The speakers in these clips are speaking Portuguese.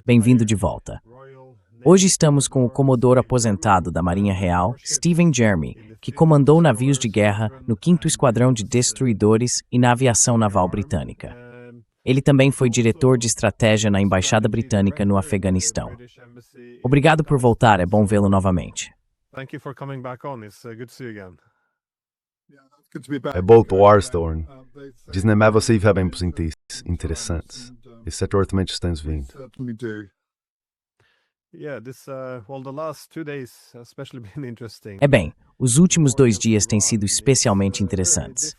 Bem-vindo de volta. Hoje estamos com o comodoro aposentado da Marinha Real, Stephen Jeremy, que comandou navios de guerra no 5º Esquadrão de Destruidores e na Aviação Naval Britânica. Ele também foi diretor de estratégia na Embaixada Britânica no Afeganistão. Obrigado por voltar, é bom vê-lo novamente. É bom Warstorn. Desnemava se vemos interessantes. E certamente estamos vindo. É bem, os últimos 2 dias têm sido especialmente interessantes.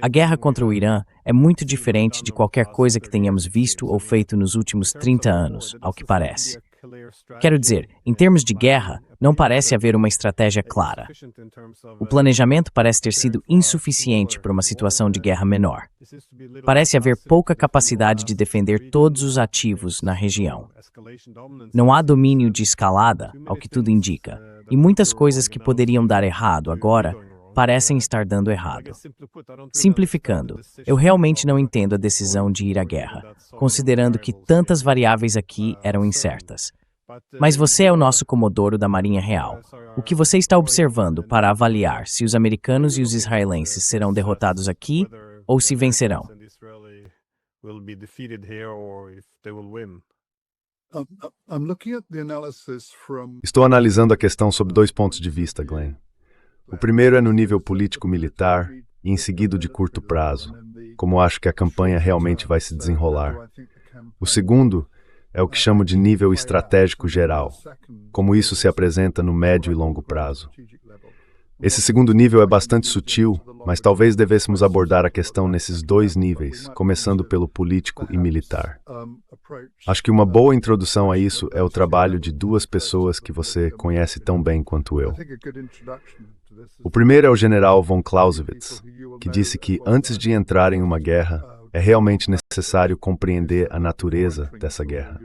A guerra contra o Irã é muito diferente de qualquer coisa que tenhamos visto ou feito nos últimos 30 anos, ao que parece. Quero dizer, em termos de guerra, não parece haver uma estratégia clara. O planejamento parece ter sido insuficiente para uma situação de guerra menor. Parece haver pouca capacidade de defender todos os ativos na região. Não há domínio de escalada, ao que tudo indica, e muitas coisas que poderiam dar errado agora parecem estar dando errado. Simplificando, eu realmente não entendo a decisão de ir à guerra, considerando que tantas variáveis aqui eram incertas. Mas você é o nosso comodoro da Marinha Real. O que você está observando para avaliar se os americanos e os israelenses serão derrotados aqui ou se vencerão? Estou analisando a questão sob 2 pontos de vista, Glenn. O primeiro é no nível político-militar e em seguida de curto prazo, como acho que a campanha realmente vai se desenrolar. O segundo é o que chamo de nível estratégico geral, como isso se apresenta no médio e longo prazo. Esse segundo nível é bastante sutil, mas talvez devêssemos abordar a questão nesses 2 níveis, começando pelo político e militar. Acho que uma boa introdução a isso é o trabalho de 2 pessoas que você conhece tão bem quanto eu. O primeiro é o general von Clausewitz, que disse que antes de entrar em uma guerra, é realmente necessário compreender a natureza dessa guerra.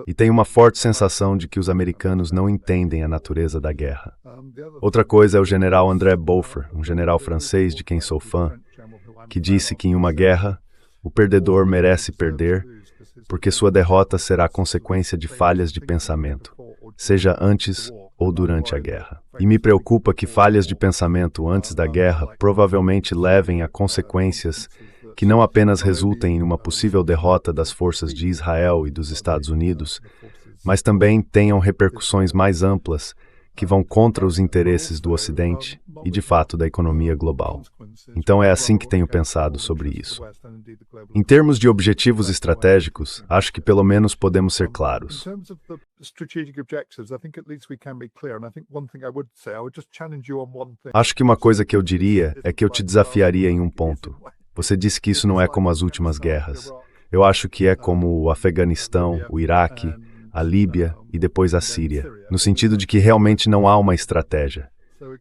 E tenho uma forte sensação de que os americanos não entendem a natureza da guerra. Outra coisa é o general André Beaufort, um general francês de quem sou fã, que disse que em uma guerra, o perdedor merece perder, porque sua derrota será consequência de falhas de pensamento, seja antes ou durante a guerra. E me preocupa que falhas de pensamento antes da guerra provavelmente levem a consequências que não apenas resultem em uma possível derrota das forças de Israel e dos Estados Unidos, mas também tenham repercussões mais amplas que vão contra os interesses do Ocidente e, de fato, da economia global. Então é assim que tenho pensado sobre isso. Em termos de objetivos estratégicos, acho que pelo menos podemos ser claros. Acho que uma coisa que eu diria é que eu te desafiaria em um ponto. Você disse que isso não é como as últimas guerras. Eu acho que é como o Afeganistão, o Iraque, a Líbia e depois a Síria, no sentido de que realmente não há uma estratégia.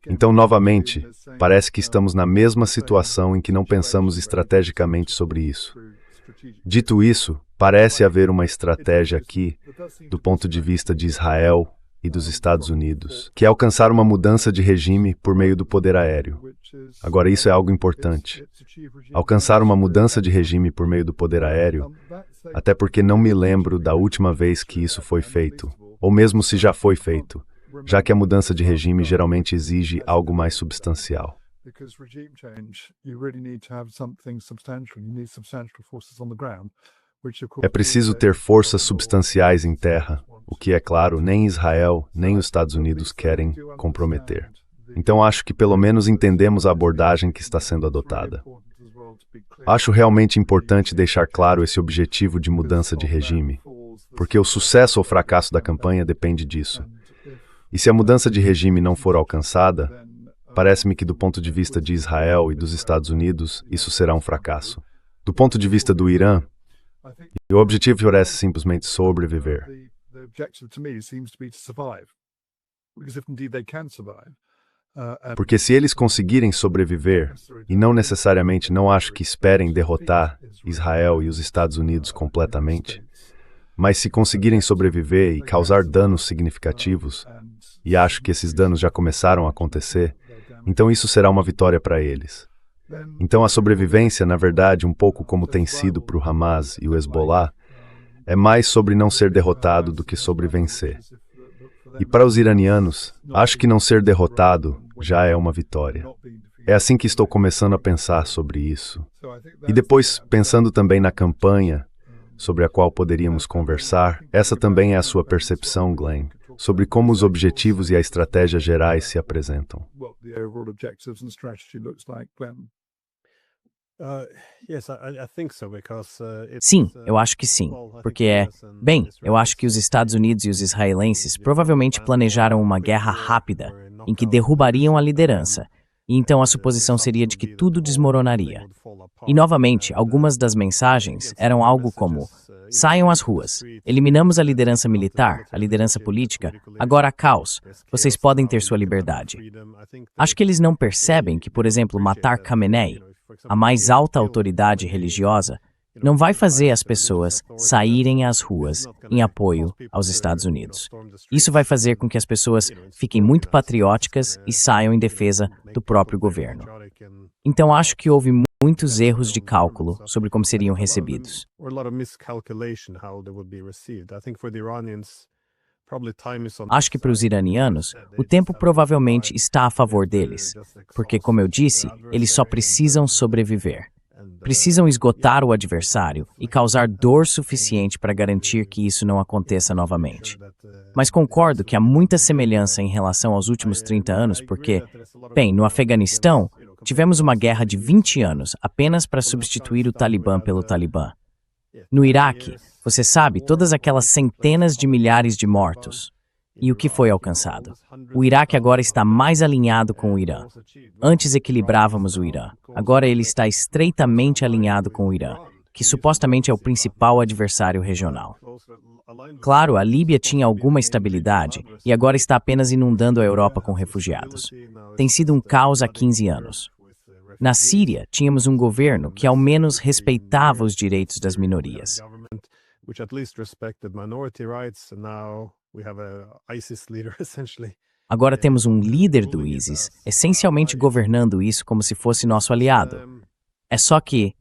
Então, novamente, parece que estamos na mesma situação em que não pensamos estrategicamente sobre isso. Dito isso, parece haver uma estratégia aqui, do ponto de vista de Israel e dos Estados Unidos, que é alcançar uma mudança de regime por meio do poder aéreo. Agora, isso é algo importante. Alcançar uma mudança de regime por meio do poder aéreo, até porque não me lembro da última vez que isso foi feito, ou mesmo se já foi feito, já que a mudança de regime geralmente exige algo mais substancial. É preciso ter forças substanciais em terra, o que, é claro, nem Israel nem os Estados Unidos querem comprometer. Então acho que pelo menos entendemos a abordagem que está sendo adotada. Acho realmente importante deixar claro esse objetivo de mudança de regime, porque o sucesso ou fracasso da campanha depende disso. E se a mudança de regime não for alcançada, parece-me que do ponto de vista de Israel e dos Estados Unidos, isso será um fracasso. Do ponto de vista do Irã, o objetivo parece simplesmente sobreviver. Porque se eles conseguirem sobreviver, e não necessariamente não acho que esperem derrotar Israel e os Estados Unidos completamente, mas se conseguirem sobreviver e causar danos significativos, e acho que esses danos já começaram a acontecer, Então isso será uma vitória para eles. Então a sobrevivência, na verdade, um pouco como tem sido para o Hamas e o Hezbollah, é mais sobre não ser derrotado do que sobre vencer. E para os iranianos, acho que não ser derrotado já é uma vitória. É assim que estou começando a pensar sobre isso. E depois, pensando também na campanha, sobre a qual poderíamos conversar, essa também é a sua percepção, Glenn, sobre como os objetivos e a estratégia gerais se apresentam. Sim, eu acho que sim, porque eu acho que os Estados Unidos e os israelenses provavelmente planejaram uma guerra rápida, em que derrubariam a liderança, e então a suposição seria de que tudo desmoronaria. E novamente, algumas das mensagens eram algo como: saiam às ruas, eliminamos a liderança militar, a liderança política, agora há caos, vocês podem ter sua liberdade. Acho que eles não percebem que, por exemplo, matar Khamenei, a mais alta autoridade religiosa, não vai fazer as pessoas saírem às ruas em apoio aos Estados Unidos. Isso vai fazer com que as pessoas fiquem muito patrióticas e saiam em defesa do próprio governo. Então acho que houve muitos erros de cálculo sobre como seriam recebidos. Acho que para os iranianos, o tempo provavelmente está a favor deles, porque, como eu disse, eles só precisam sobreviver. Precisam esgotar o adversário e causar dor suficiente para garantir que isso não aconteça novamente. Mas concordo que há muita semelhança em relação aos últimos 30 anos, porque, no Afeganistão, tivemos uma guerra de 20 anos apenas para substituir o Talibã pelo Talibã. No Iraque, você sabe, todas aquelas centenas de milhares de mortos. E o que foi alcançado? O Iraque agora está mais alinhado com o Irã. Antes equilibrávamos o Irã. Agora ele está estreitamente alinhado com o Irã, que supostamente é o principal adversário regional. Claro, a Líbia tinha alguma estabilidade e agora está apenas inundando a Europa com refugiados. Tem sido um caos há 15 anos. Na Síria, tínhamos um governo que ao menos respeitava os direitos das minorias. Agora temos um líder do ISIS, essencialmente governando isso como se fosse nosso aliado. É só que,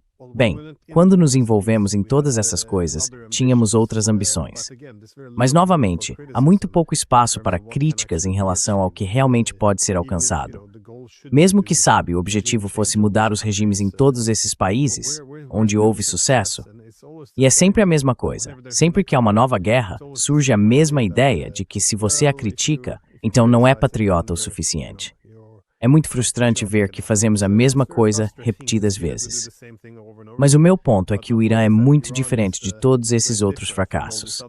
quando nos envolvemos em todas essas coisas, tínhamos outras ambições. Mas, novamente, há muito pouco espaço para críticas em relação ao que realmente pode ser alcançado. Mesmo que, o objetivo fosse mudar os regimes em todos esses países, onde houve sucesso, e é sempre a mesma coisa. Sempre que há uma nova guerra, surge a mesma ideia de que se você a critica, então não é patriota o suficiente. É muito frustrante ver que fazemos a mesma coisa repetidas vezes. Mas o meu ponto é que o Irã é muito diferente de todos esses outros fracassos.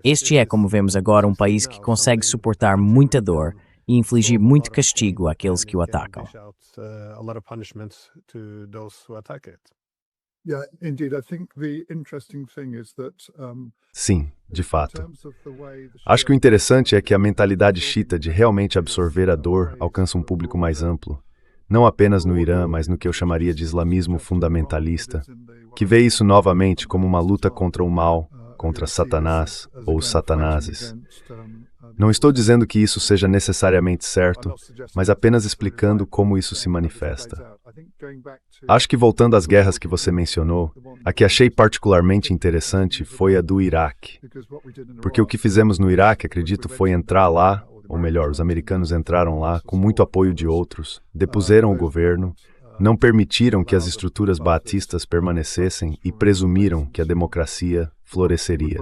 Este é, como vemos agora, um país que consegue suportar muita dor e infligir muito castigo àqueles que o atacam. Sim, de fato. Acho que o interessante é que a mentalidade xiita de realmente absorver a dor alcança um público mais amplo, não apenas no Irã, mas no que eu chamaria de islamismo fundamentalista, que vê isso novamente como uma luta contra o mal, contra Satanás ou os satanases. Não estou dizendo que isso seja necessariamente certo, mas apenas explicando como isso se manifesta. Acho que voltando às guerras que você mencionou, a que achei particularmente interessante foi a do Iraque. Porque o que fizemos no Iraque, acredito, foi entrar lá, ou melhor, os americanos entraram lá com muito apoio de outros, depuseram o governo, não permitiram que as estruturas baatistas permanecessem e presumiram que a democracia floresceria.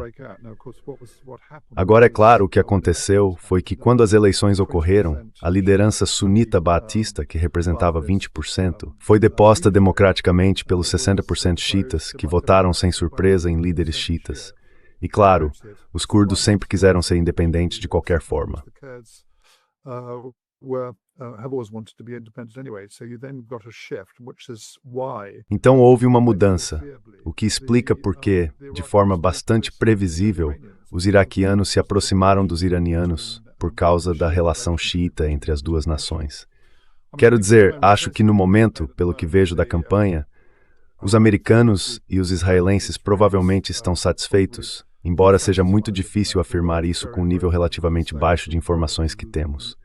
Agora, é claro, o que aconteceu foi que, quando as eleições ocorreram, a liderança sunita baatista, que representava 20%, foi deposta democraticamente pelos 60% xiitas, que votaram sem surpresa em líderes xiitas. E, claro, os curdos sempre quiseram ser independentes de qualquer forma. Então houve uma mudança, o que explica por que, de forma bastante previsível, os iraquianos se aproximaram dos iranianos por causa da relação xiita entre as duas nações. Quero dizer, acho que no momento, pelo que vejo da campanha, os americanos e os israelenses provavelmente estão satisfeitos, embora seja muito difícil afirmar isso com um nível relativamente baixo de informações que temos.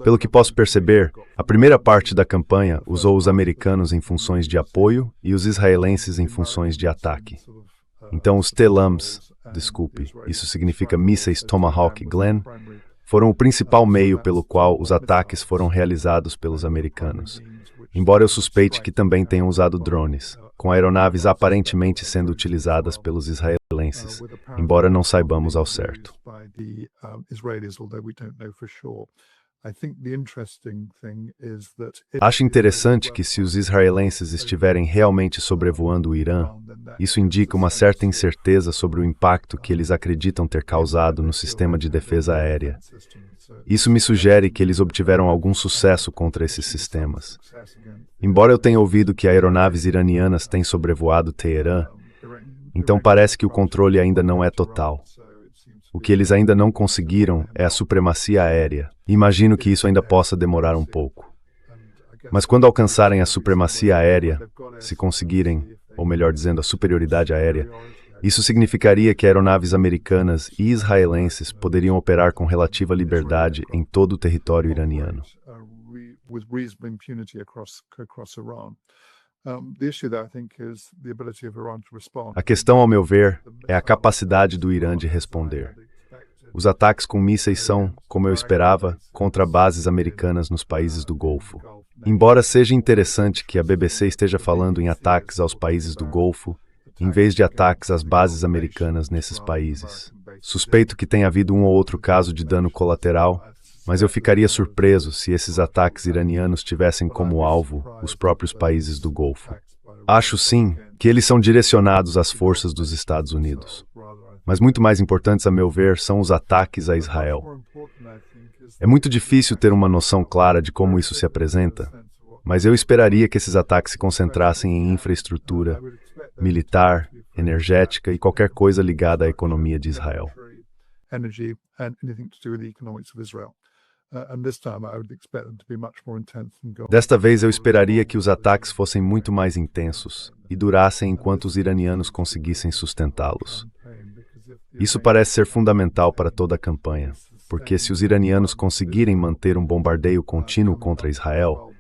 Pelo que posso perceber, a primeira parte da campanha usou os americanos em funções de apoio e os israelenses em funções de ataque. Então os TLAMs, desculpe, isso significa mísseis Tomahawk Glenn, foram o principal meio pelo qual os ataques foram realizados pelos americanos. Embora eu suspeite que também tenham usado drones, com aeronaves aparentemente sendo utilizadas pelos israelenses, embora não saibamos ao certo. Acho interessante que se os israelenses estiverem realmente sobrevoando o Irã, isso indica uma certa incerteza sobre o impacto que eles acreditam ter causado no sistema de defesa aérea. Isso me sugere que eles obtiveram algum sucesso contra esses sistemas. Embora eu tenha ouvido que aeronaves iranianas têm sobrevoado Teherã, então parece que o controle ainda não é total. O que eles ainda não conseguiram é a supremacia aérea. Imagino que isso ainda possa demorar um pouco. Mas quando alcançarem a supremacia aérea, se conseguirem, ou melhor dizendo, a superioridade aérea, isso significaria que aeronaves americanas e israelenses poderiam operar com relativa liberdade em todo o território iraniano. A questão, ao meu ver, é a capacidade do Irã de responder. Os ataques com mísseis são, como eu esperava, contra bases americanas nos países do Golfo. Embora seja interessante que a BBC esteja falando em ataques aos países do Golfo, em vez de ataques às bases americanas nesses países. Suspeito que tenha havido um ou outro caso de dano colateral, mas eu ficaria surpreso se esses ataques iranianos tivessem como alvo os próprios países do Golfo. Acho, sim, que eles são direcionados às forças dos Estados Unidos. Mas muito mais importantes, a meu ver, são os ataques a Israel. É muito difícil ter uma noção clara de como isso se apresenta, mas eu esperaria que esses ataques se concentrassem em infraestrutura, militar, energética e qualquer coisa ligada à economia de Israel. Desta vez eu esperaria que os ataques fossem muito mais intensos e durassem enquanto os iranianos conseguissem sustentá-los. Isso parece ser fundamental para toda a campanha, porque se os iranianos conseguirem manter um bombardeio contínuo contra Israel,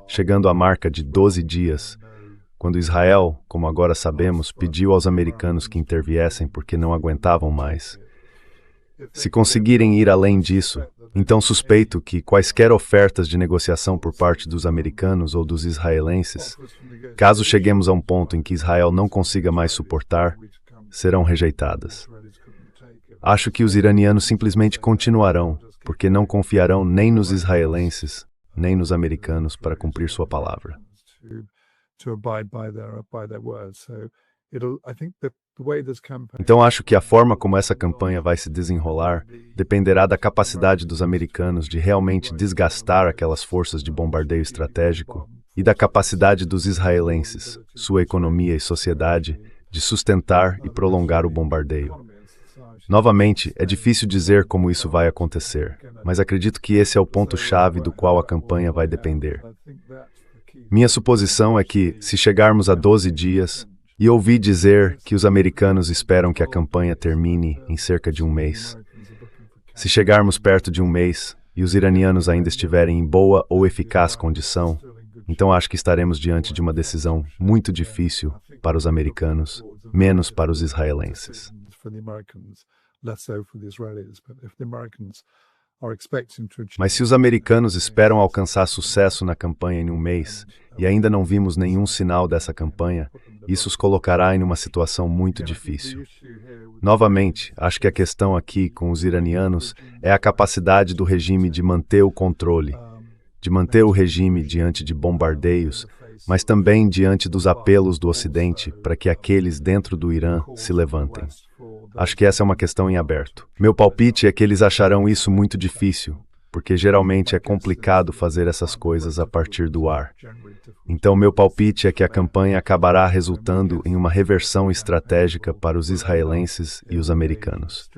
chegando à marca de 12 dias, quando Israel, como agora sabemos, pediu aos americanos que interviessem porque não aguentavam mais. Se conseguirem ir além disso, então suspeito que quaisquer ofertas de negociação por parte dos americanos ou dos israelenses, caso cheguemos a um ponto em que Israel não consiga mais suportar, serão rejeitadas. Acho que os iranianos simplesmente continuarão, porque não confiarão nem nos israelenses, nem nos americanos para cumprir sua palavra. Então acho que a forma como essa campanha vai se desenrolar dependerá da capacidade dos americanos de realmente desgastar aquelas forças de bombardeio estratégico e da capacidade dos israelenses, sua economia e sociedade, de sustentar e prolongar o bombardeio. Novamente, é difícil dizer como isso vai acontecer, mas acredito que esse é o ponto-chave do qual a campanha vai depender. Minha suposição é que, se chegarmos a 12 dias, e ouvi dizer que os americanos esperam que a campanha termine em cerca de um mês. Se chegarmos perto de um mês, e os iranianos ainda estiverem em boa ou eficaz condição, então acho que estaremos diante de uma decisão muito difícil para os americanos, menos para os israelenses. Mas se os americanos esperam alcançar sucesso na campanha em um mês, e ainda não vimos nenhum sinal dessa campanha, isso os colocará em uma situação muito difícil. Novamente, acho que a questão aqui com os iranianos é a capacidade do regime de manter o controle, de manter o regime diante de bombardeios, mas também diante dos apelos do Ocidente para que aqueles dentro do Irã se levantem. Acho que essa é uma questão em aberto. Meu palpite é que eles acharão isso muito difícil, porque geralmente é complicado fazer essas coisas a partir do ar. Então, meu palpite é que a campanha acabará resultando em uma reversão estratégica para os israelenses e os americanos.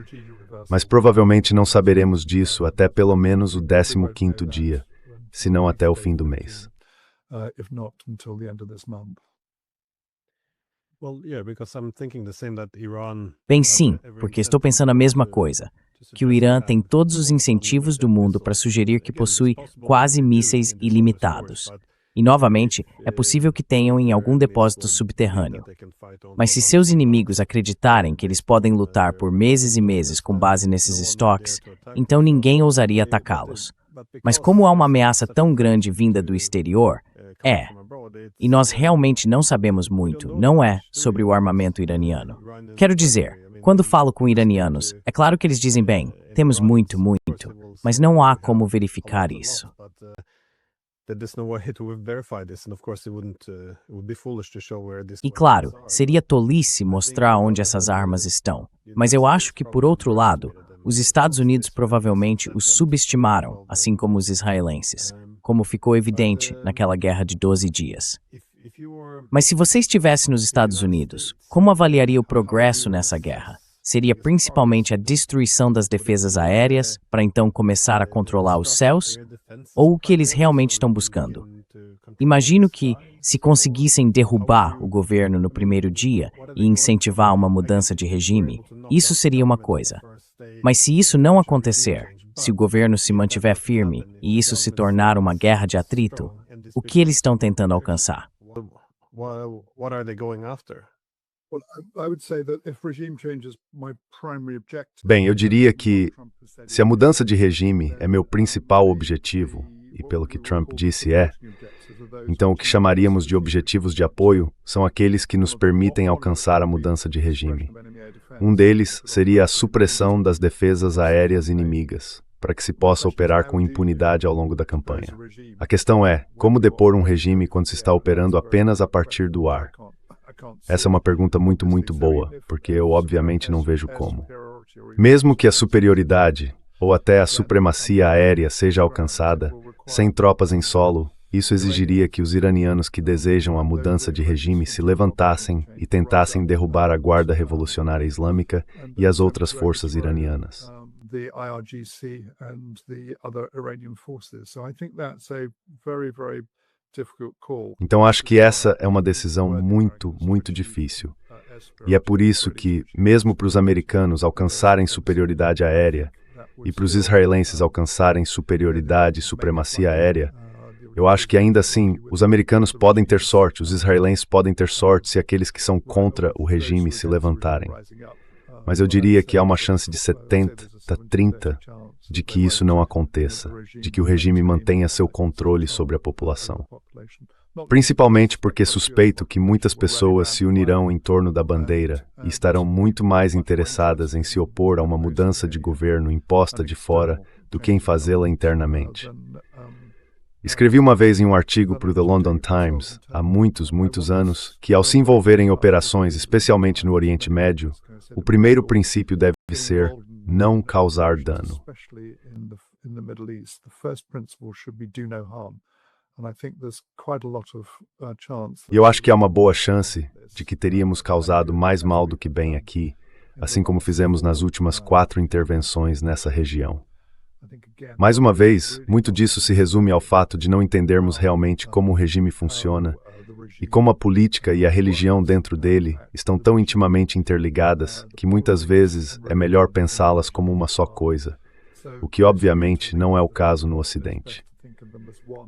Mas provavelmente não saberemos disso até pelo menos o 15º dia, se não até o fim do mês. Bem, sim, porque estou pensando a mesma coisa. que o Irã tem todos os incentivos do mundo para sugerir que possui quase mísseis ilimitados. E, novamente, é possível que tenham em algum depósito subterrâneo. Mas se seus inimigos acreditarem que eles podem lutar por meses e meses com base nesses estoques, então ninguém ousaria atacá-los. Mas como há uma ameaça tão grande vinda do exterior, e nós realmente não sabemos muito, não é, sobre o armamento iraniano. Quero dizer, quando falo com iranianos, é claro que eles dizem, bem, temos muito, mas não há como verificar isso. E claro, seria tolice mostrar onde essas armas estão. Mas eu acho que, por outro lado, os Estados Unidos provavelmente os subestimaram, assim como os israelenses, como ficou evidente naquela guerra de 12 dias. Mas se você estivesse nos Estados Unidos, como avaliaria o progresso nessa guerra? Seria principalmente a destruição das defesas aéreas, para então começar a controlar os céus? Ou o que eles realmente estão buscando? Imagino que, se conseguissem derrubar o governo no primeiro dia e incentivar uma mudança de regime, isso seria uma coisa. Mas se isso não acontecer, se o governo se mantiver firme e isso se tornar uma guerra de atrito, o que eles estão tentando alcançar? Bem, eu diria que, se a mudança de regime é meu principal objetivo, e pelo que Trump disse então o que chamaríamos de objetivos de apoio são aqueles que nos permitem alcançar a mudança de regime. Um deles seria a supressão das defesas aéreas inimigas, para que se possa operar com impunidade ao longo da campanha. A questão é, como depor um regime quando se está operando apenas a partir do ar? Essa é uma pergunta muito boa, porque eu obviamente não vejo como. Mesmo que a superioridade, ou até a supremacia aérea seja alcançada, sem tropas em solo, isso exigiria que os iranianos que desejam a mudança de regime se levantassem e tentassem derrubar a Guarda Revolucionária Islâmica e as outras forças iranianas. Então acho que essa é uma decisão muito difícil. E é por isso que, mesmo para os americanos alcançarem superioridade aérea e para os israelenses alcançarem superioridade e supremacia aérea, eu acho que ainda assim os americanos podem ter sorte, os israelenses podem ter sorte se aqueles que são contra o regime se levantarem. Mas eu diria que há uma chance de 70, 30 de que isso não aconteça, de que o regime mantenha seu controle sobre a população. Principalmente porque suspeito que muitas pessoas se unirão em torno da bandeira e estarão muito mais interessadas em se opor a uma mudança de governo imposta de fora do que em fazê-la internamente. Escrevi uma vez em um artigo para o The London Times, há muitos anos, que ao se envolver em operações, especialmente no Oriente Médio, o primeiro princípio deve ser não causar dano. E eu acho que há uma boa chance de que teríamos causado mais mal do que bem aqui, assim como fizemos nas últimas 4 intervenções nessa região. Mais uma vez, muito disso se resume ao fato de não entendermos realmente como o regime funciona e como a política e a religião dentro dele estão tão intimamente interligadas que muitas vezes é melhor pensá-las como uma só coisa, o que obviamente não é o caso no Ocidente.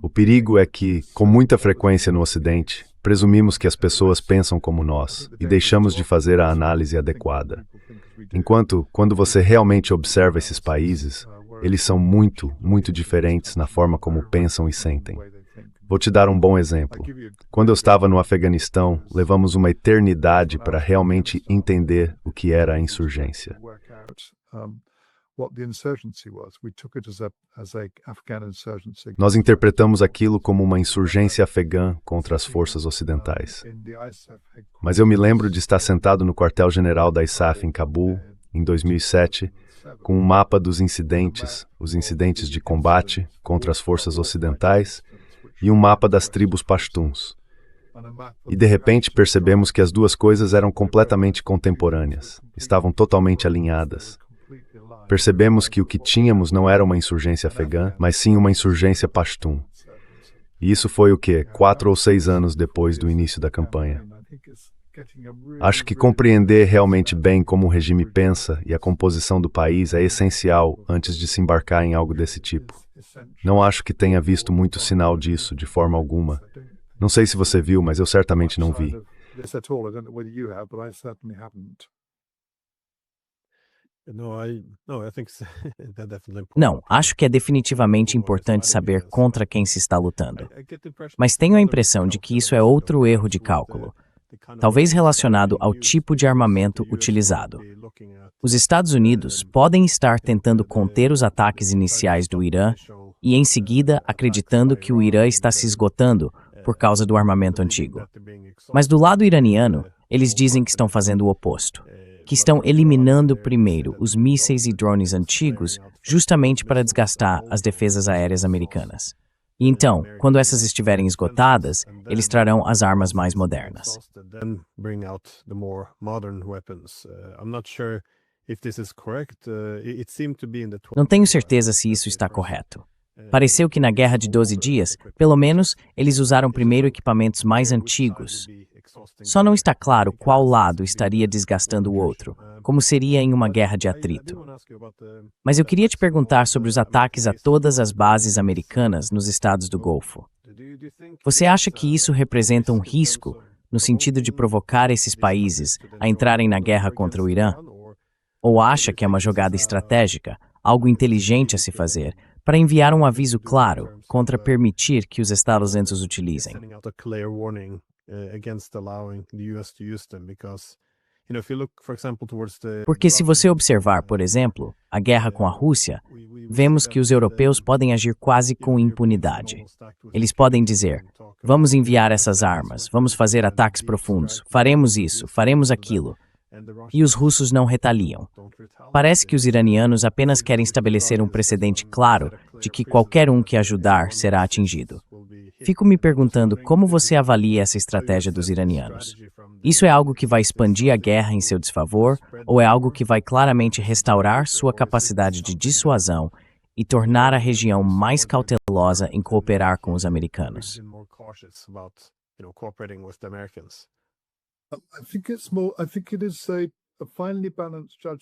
O perigo é que, com muita frequência no Ocidente, presumimos que as pessoas pensam como nós e deixamos de fazer a análise adequada. Enquanto, quando você realmente observa esses países, eles são muito diferentes na forma como pensam e sentem. Vou te dar um bom exemplo. Quando eu estava no Afeganistão, levamos uma eternidade para realmente entender o que era a insurgência. Nós interpretamos aquilo como uma insurgência afegã contra as forças ocidentais. Mas eu me lembro de estar sentado no quartel-general da ISAF em Cabul, em 2007, com um mapa dos incidentes, os incidentes de combate contra as forças ocidentais, e um mapa das tribos pashtuns. E de repente percebemos que as duas coisas eram completamente contemporâneas, estavam totalmente alinhadas. Percebemos que o que tínhamos não era uma insurgência afegã, mas sim uma insurgência pashtun. E isso foi o quê? 4 ou 6 anos depois do início da campanha. Acho que compreender realmente bem como o regime pensa e a composição do país é essencial antes de se embarcar em algo desse tipo. Não acho que tenha visto muito sinal disso, de forma alguma. Não sei se você viu, mas eu certamente não vi. Não, acho que é definitivamente importante saber contra quem se está lutando. Mas tenho a impressão de que isso é outro erro de cálculo, talvez relacionado ao tipo de armamento utilizado. Os Estados Unidos podem estar tentando conter os ataques iniciais do Irã e, em seguida, acreditando que o Irã está se esgotando por causa do armamento antigo. Mas do lado iraniano, eles dizem que estão fazendo o oposto, que estão eliminando primeiro os mísseis e drones antigos justamente para desgastar as defesas aéreas americanas. E então, quando essas estiverem esgotadas, eles trarão as armas mais modernas. Não tenho certeza se isso está correto. Pareceu que na Guerra de 12 Dias, pelo menos, eles usaram primeiro equipamentos mais antigos. Só não está claro qual lado estaria desgastando o outro, como seria em uma guerra de atrito. Mas eu queria te perguntar sobre os ataques a todas as bases americanas nos estados do Golfo. Você acha que isso representa um risco, no sentido de provocar esses países a entrarem na guerra contra o Irã? Ou acha que é uma jogada estratégica, algo inteligente a se fazer, para enviar um aviso claro contra permitir que os Estados Unidos os utilizem? Porque se você observar, por exemplo, a guerra com a Rússia, vemos que os europeus podem agir quase com impunidade. Eles podem dizer, vamos enviar essas armas, vamos fazer ataques profundos, faremos isso, faremos aquilo. E os russos não retaliam. Parece que os iranianos apenas querem estabelecer um precedente claro de que qualquer um que ajudar será atingido. Fico me perguntando como você avalia essa estratégia dos iranianos. Isso é algo que vai expandir a guerra em seu desfavor ou é algo que vai claramente restaurar sua capacidade de dissuasão e tornar a região mais cautelosa em cooperar com os americanos?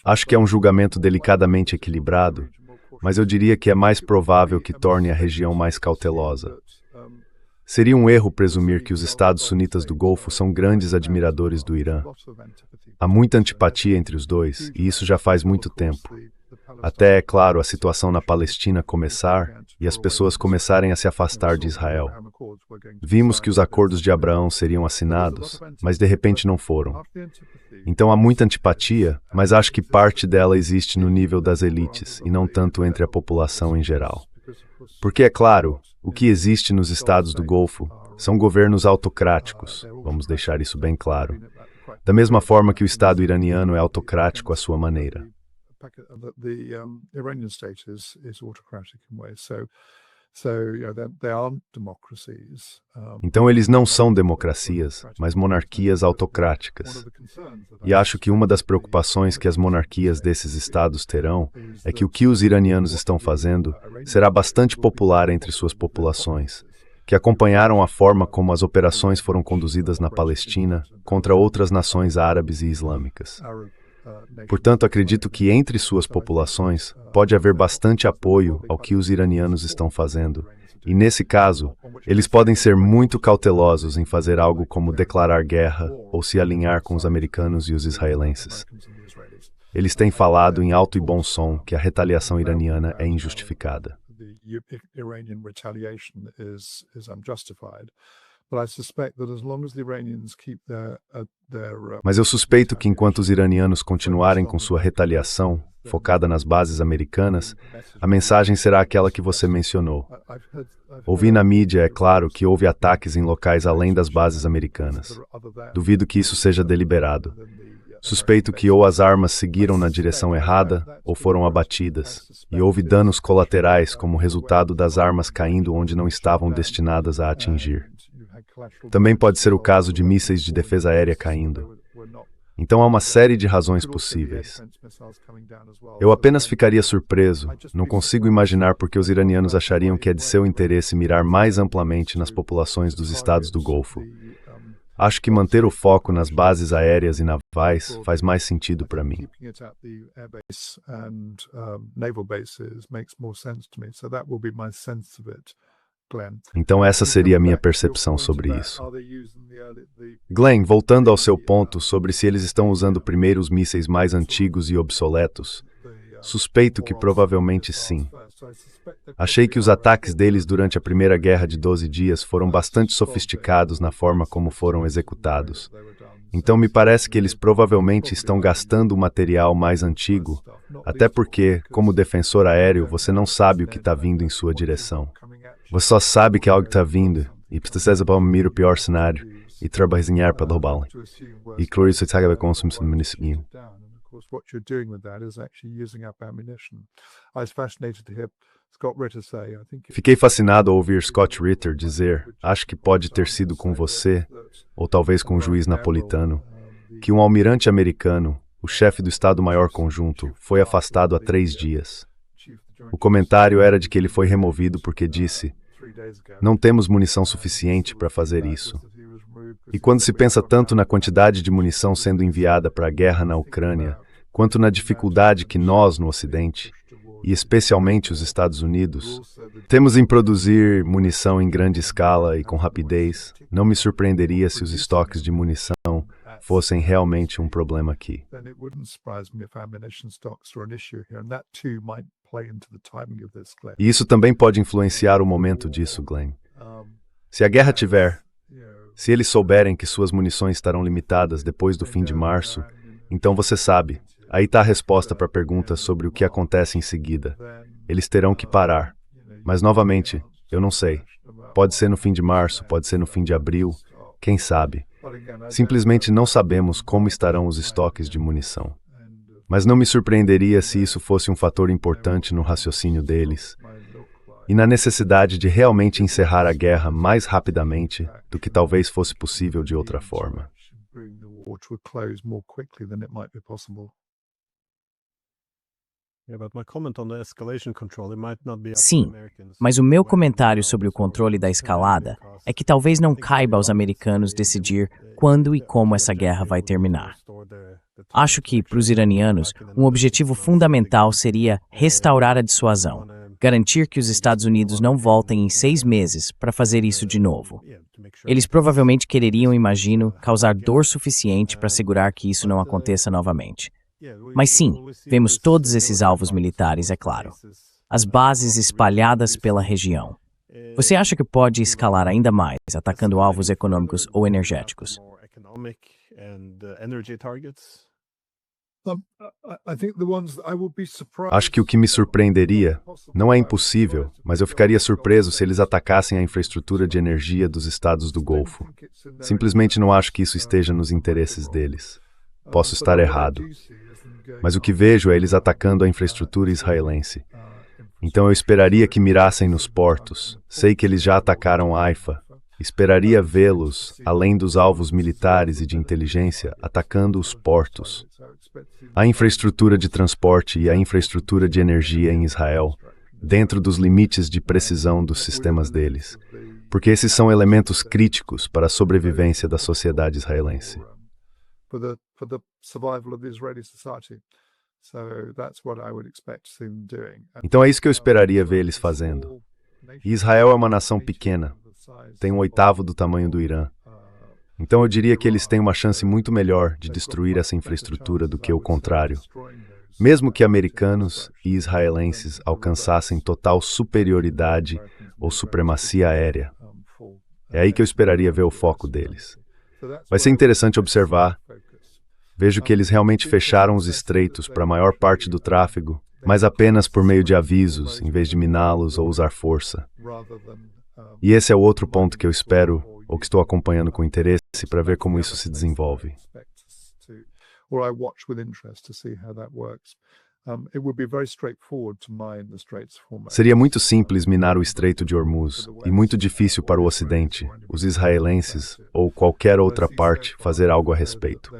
Acho que é um julgamento delicadamente equilibrado, mas eu diria que é mais provável que torne a região mais cautelosa. Seria um erro presumir que os estados sunitas do Golfo são grandes admiradores do Irã. Há muita antipatia entre os dois, e isso já faz muito tempo. Até, é claro, a situação na Palestina começar e as pessoas começarem a se afastar de Israel. Vimos que os acordos de Abraão seriam assinados, mas de repente não foram. Então há muita antipatia, mas acho que parte dela existe no nível das elites e não tanto entre a população em geral. Porque, é claro, o que existe nos estados do Golfo são governos autocráticos, vamos deixar isso bem claro. Da mesma forma que o Estado iraniano é autocrático à sua maneira. Então eles não são democracias, mas monarquias autocráticas. E acho que uma das preocupações que as monarquias desses estados terão é que o que os iranianos estão fazendo será bastante popular entre suas populações, que acompanharam a forma como as operações foram conduzidas na Palestina contra outras nações árabes e islâmicas. Portanto, acredito que entre suas populações pode haver bastante apoio ao que os iranianos estão fazendo. E nesse caso, eles podem ser muito cautelosos em fazer algo como declarar guerra ou se alinhar com os americanos e os israelenses. Eles têm falado em alto e bom som que a retaliação iraniana é injustificada. Mas eu suspeito que enquanto os iranianos continuarem com sua retaliação, focada nas bases americanas, a mensagem será aquela que você mencionou. Ouvi na mídia, é claro, que houve ataques em locais além das bases americanas. Duvido que isso seja deliberado. Suspeito que ou as armas seguiram na direção errada ou foram abatidas, e houve danos colaterais como resultado das armas caindo onde não estavam destinadas a atingir. Também pode ser o caso de mísseis de defesa aérea caindo. Então há uma série de razões possíveis. Eu apenas ficaria surpreso, não consigo imaginar por que os iranianos achariam que é de seu interesse mirar mais amplamente nas populações dos estados do Golfo. Acho que manter o foco nas bases aéreas e navais faz mais sentido para mim. Então essa seria a minha percepção sobre isso. Glenn, voltando ao seu ponto sobre se eles estão usando primeiro os mísseis mais antigos e obsoletos, suspeito que provavelmente sim. Achei que os ataques deles durante a Primeira Guerra de 12 Dias foram bastante sofisticados na forma como foram executados. Então me parece que eles provavelmente estão gastando o material mais antigo, até porque, como defensor aéreo, você não sabe o que está vindo em sua direção. Você só sabe que algo está vindo, e precisa para o pior cenário, e trabalhar para derrubá-lo. E claro, isso está a consumir no município. What you're doing with that is actually using up ammunition. I was fascinated to hear Scott Ritter say, I think... Fiquei fascinado ao ouvir Scott Ritter dizer, acho que pode ter sido com você, ou talvez com o juiz napolitano, que um almirante americano, o chefe do Estado-Maior Conjunto, foi afastado há 3 dias. O comentário era de que ele foi removido porque disse, não temos munição suficiente para fazer isso. E quando se pensa tanto na quantidade de munição sendo enviada para a guerra na Ucrânia, quanto na dificuldade que nós, no Ocidente, e especialmente os Estados Unidos, temos em produzir munição em grande escala e com rapidez, não me surpreenderia se os estoques de munição fossem realmente um problema aqui. E isso também pode influenciar o momento disso, Glenn. Se a guerra se eles souberem que suas munições estarão limitadas depois do fim de março, então você sabe, aí está a resposta para a pergunta sobre o que acontece em seguida. Eles terão que parar. Mas, novamente, eu não sei. Pode ser no fim de março, pode ser no fim de abril, quem sabe. Simplesmente não sabemos como estarão os estoques de munição. Mas não me surpreenderia se isso fosse um fator importante no raciocínio deles e na necessidade de realmente encerrar a guerra mais rapidamente do que talvez fosse possível de outra forma. Sim, mas o meu comentário sobre o controle da escalada é que talvez não caiba aos americanos decidir quando e como essa guerra vai terminar. Acho que, para os iranianos, um objetivo fundamental seria restaurar a dissuasão, garantir que os Estados Unidos não voltem em 6 meses para fazer isso de novo. Eles provavelmente quereriam, imagino, causar dor suficiente para assegurar que isso não aconteça novamente. Mas sim, vemos todos esses alvos militares, é claro. As bases espalhadas pela região. Você acha que pode escalar ainda mais, atacando alvos econômicos ou energéticos? Acho que o que me surpreenderia, não é impossível, mas eu ficaria surpreso se eles atacassem a infraestrutura de energia dos estados do Golfo. Simplesmente não acho que isso esteja nos interesses deles. Posso estar errado. Mas o que vejo é eles atacando a infraestrutura israelense. Então eu esperaria que mirassem nos portos. Sei que eles já atacaram Haifa. Esperaria vê-los, além dos alvos militares e de inteligência, atacando os portos. A infraestrutura de transporte e a infraestrutura de energia em Israel, dentro dos limites de precisão dos sistemas deles. Porque esses são elementos críticos para a sobrevivência da sociedade israelense. Então é isso que eu esperaria ver eles fazendo. E Israel é uma nação pequena, tem 1/8 do tamanho do Irã. Então eu diria que eles têm uma chance muito melhor de destruir essa infraestrutura do que o contrário. Mesmo que americanos e israelenses alcançassem total superioridade ou supremacia aérea. É aí que eu esperaria ver o foco deles. Vai ser interessante observar. Vejo que eles realmente fecharam os estreitos para a maior parte do tráfego, mas apenas por meio de avisos, em vez de miná-los ou usar força. E esse é o outro ponto que eu espero, ou que estou acompanhando com interesse, para ver como isso se desenvolve. Seria muito simples minar o Estreito de Hormuz, e muito difícil para o Ocidente, os israelenses, ou qualquer outra parte, fazer algo a respeito.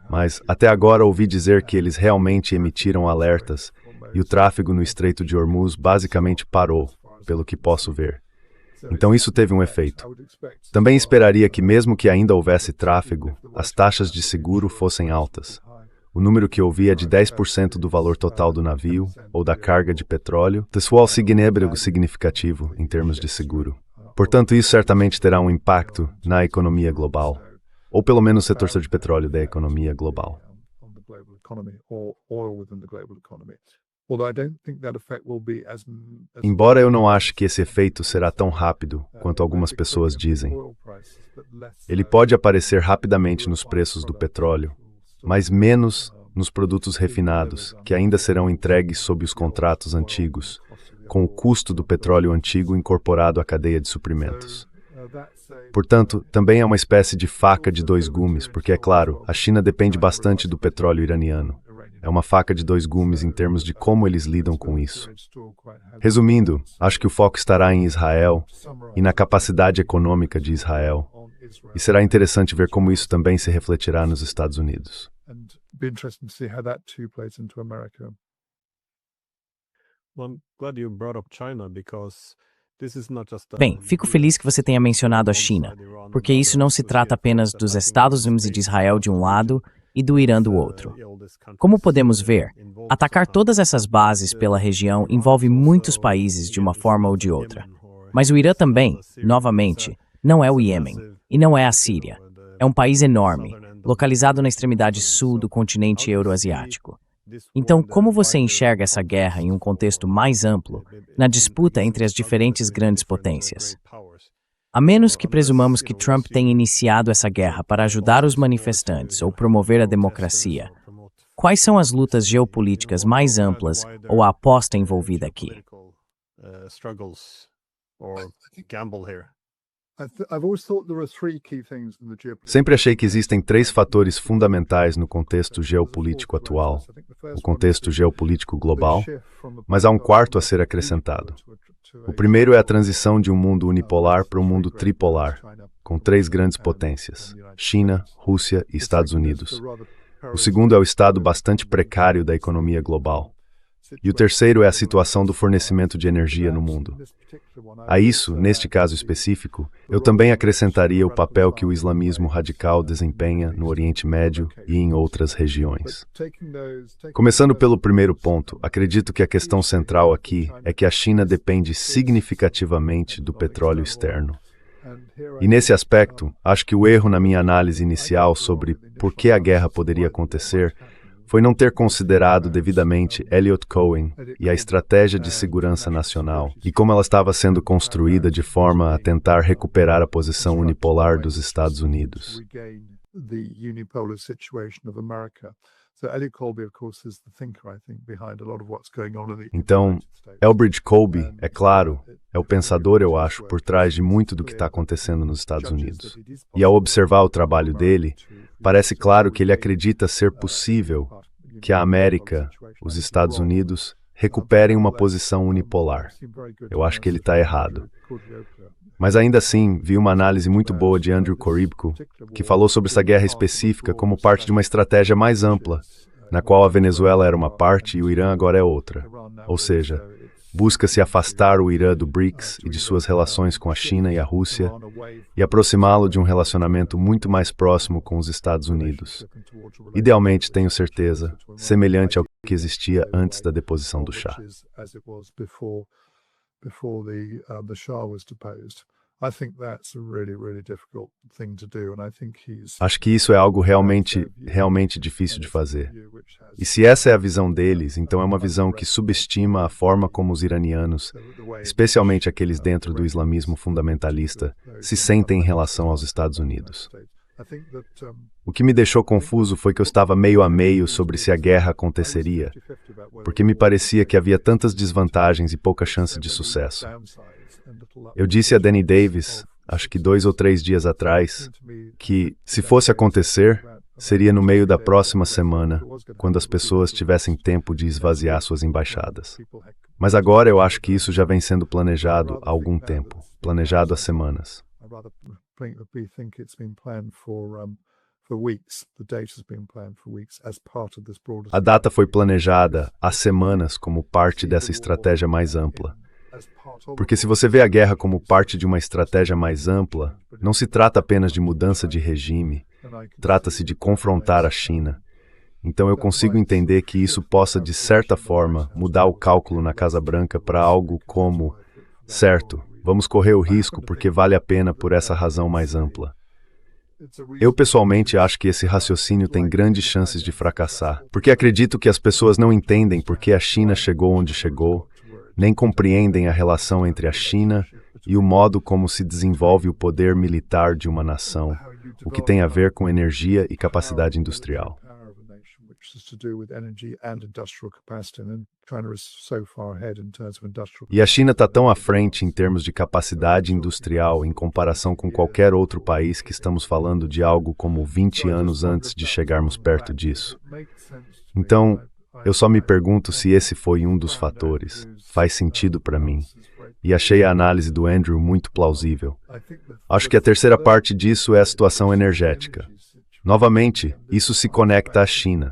Mas, até agora, ouvi dizer que eles realmente emitiram alertas, e o tráfego no Estreito de Hormuz basicamente parou, pelo que posso ver. Então isso teve um efeito. Também esperaria que, mesmo que ainda houvesse tráfego, as taxas de seguro fossem altas. O número que ouvi é de 10% do valor total do navio ou da carga de petróleo, deswal signibrego significativo em termos de seguro. Portanto, isso certamente terá um impacto na economia global, ou pelo menos no setor de petróleo da economia global. Embora eu não ache que esse efeito será tão rápido quanto algumas pessoas dizem. Ele pode aparecer rapidamente nos preços do petróleo, mas menos nos produtos refinados, que ainda serão entregues sob os contratos antigos, com o custo do petróleo antigo incorporado à cadeia de suprimentos. Portanto, também é uma espécie de faca de dois gumes, porque, é claro, a China depende bastante do petróleo iraniano. É uma faca de dois gumes em termos de como eles lidam com isso. Resumindo, acho que o foco estará em Israel e na capacidade econômica de Israel. E será interessante ver como isso também se refletirá nos Estados Unidos. Bem, fico feliz que você tenha mencionado a China, porque isso não se trata apenas dos Estados Unidos e de Israel de um lado e do Irã do outro. Como podemos ver, atacar todas essas bases pela região envolve muitos países de uma forma ou de outra. Mas o Irã também, novamente, não é o Iêmen e não é a Síria. É um país enorme, localizado na extremidade sul do continente euroasiático. Então, como você enxerga essa guerra em um contexto mais amplo, na disputa entre as diferentes grandes potências? A menos que presumamos que Trump tenha iniciado essa guerra para ajudar os manifestantes ou promover a democracia, quais são as lutas geopolíticas mais amplas ou a aposta envolvida aqui? Sempre achei que existem três fatores fundamentais no contexto geopolítico atual, o contexto geopolítico global, mas há um quarto a ser acrescentado. O primeiro é a transição de um mundo unipolar para um mundo tripolar, com três grandes potências, China, Rússia e Estados Unidos. O segundo é o estado bastante precário da economia global. E o terceiro é a situação do fornecimento de energia no mundo. A isso, neste caso específico, eu também acrescentaria o papel que o islamismo radical desempenha no Oriente Médio e em outras regiões. Começando pelo primeiro ponto, acredito que a questão central aqui é que a China depende significativamente do petróleo externo. E nesse aspecto, acho que o erro na minha análise inicial sobre por que a guerra poderia acontecer foi não ter considerado devidamente Eliot Cohen e a estratégia de segurança nacional e como ela estava sendo construída de forma a tentar recuperar a posição unipolar dos Estados Unidos. Então, Elbridge Colby, é claro, é o pensador, eu acho, por trás de muito do que está acontecendo nos Estados Unidos. E ao observar o trabalho dele, parece claro que ele acredita ser possível que a América, os Estados Unidos, recuperem uma posição unipolar. Eu acho que ele está errado. Mas ainda assim, vi uma análise muito boa de Andrew Korybko, que falou sobre essa guerra específica como parte de uma estratégia mais ampla, na qual a Venezuela era uma parte e o Irã agora é outra. Ou seja, busca-se afastar o Irã do BRICS e de suas relações com a China e a Rússia e aproximá-lo de um relacionamento muito mais próximo com os Estados Unidos. Idealmente, tenho certeza, semelhante ao que existia antes da deposição do Shah. Acho que isso é algo realmente difícil de fazer. E se essa é a visão deles, então é uma visão que subestima a forma como os iranianos, especialmente aqueles dentro do islamismo fundamentalista, se sentem em relação aos Estados Unidos. O que me deixou confuso foi que eu estava meio a meio sobre se a guerra aconteceria, porque me parecia que havia tantas desvantagens e pouca chance de sucesso. Eu disse a Danny Davis, acho que 2 ou 3 dias atrás, que, se fosse acontecer, seria no meio da próxima semana, quando as pessoas tivessem tempo de esvaziar suas embaixadas. Mas agora eu acho que isso já vem sendo planejado há algum tempo, planejado há semanas. A data foi planejada há semanas como parte dessa estratégia mais ampla. Porque se você vê a guerra como parte de uma estratégia mais ampla, não se trata apenas de mudança de regime, trata-se de confrontar a China. Então eu consigo entender que isso possa, de certa forma, mudar o cálculo na Casa Branca para algo como, certo, vamos correr o risco porque vale a pena por essa razão mais ampla. Eu pessoalmente acho que esse raciocínio tem grandes chances de fracassar, porque acredito que as pessoas não entendem por que a China chegou onde chegou, nem compreendem a relação entre a China e o modo como se desenvolve o poder militar de uma nação, o que tem a ver com energia e capacidade industrial. E a China está tão à frente em termos de capacidade industrial em comparação com qualquer outro país que estamos falando de algo como 20 anos antes de chegarmos perto disso. Então, eu só me pergunto se esse foi um dos fatores. Faz sentido para mim. E achei a análise do Andrew muito plausível. Acho que a terceira parte disso é a situação energética. Novamente, isso se conecta à China.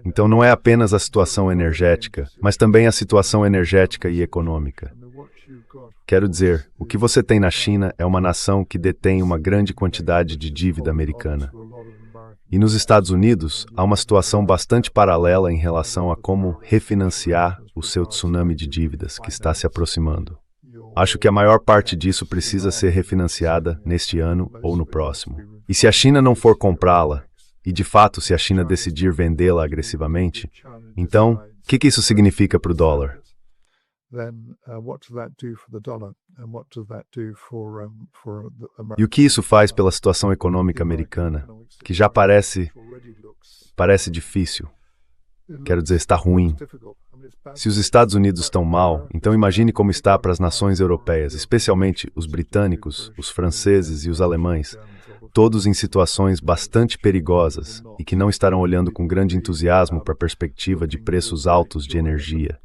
Então não é apenas a situação energética, mas também a situação energética e econômica. Quero dizer, o que você tem na China é uma nação que detém uma grande quantidade de dívida americana. E nos Estados Unidos, há uma situação bastante paralela em relação a como refinanciar o seu tsunami de dívidas que está se aproximando. Acho que a maior parte disso precisa ser refinanciada neste ano ou no próximo. E se a China não for comprá-la, e de fato se a China decidir vendê-la agressivamente, então, o que isso significa para o dólar? E o que isso faz pela situação econômica americana, que já parece difícil? Quero dizer, está ruim. Se os Estados Unidos estão mal, então imagine como está para as nações europeias, especialmente os britânicos, os franceses e os alemães, todos em situações bastante perigosas e que não estarão olhando com grande entusiasmo para a perspectiva de preços altos de energia.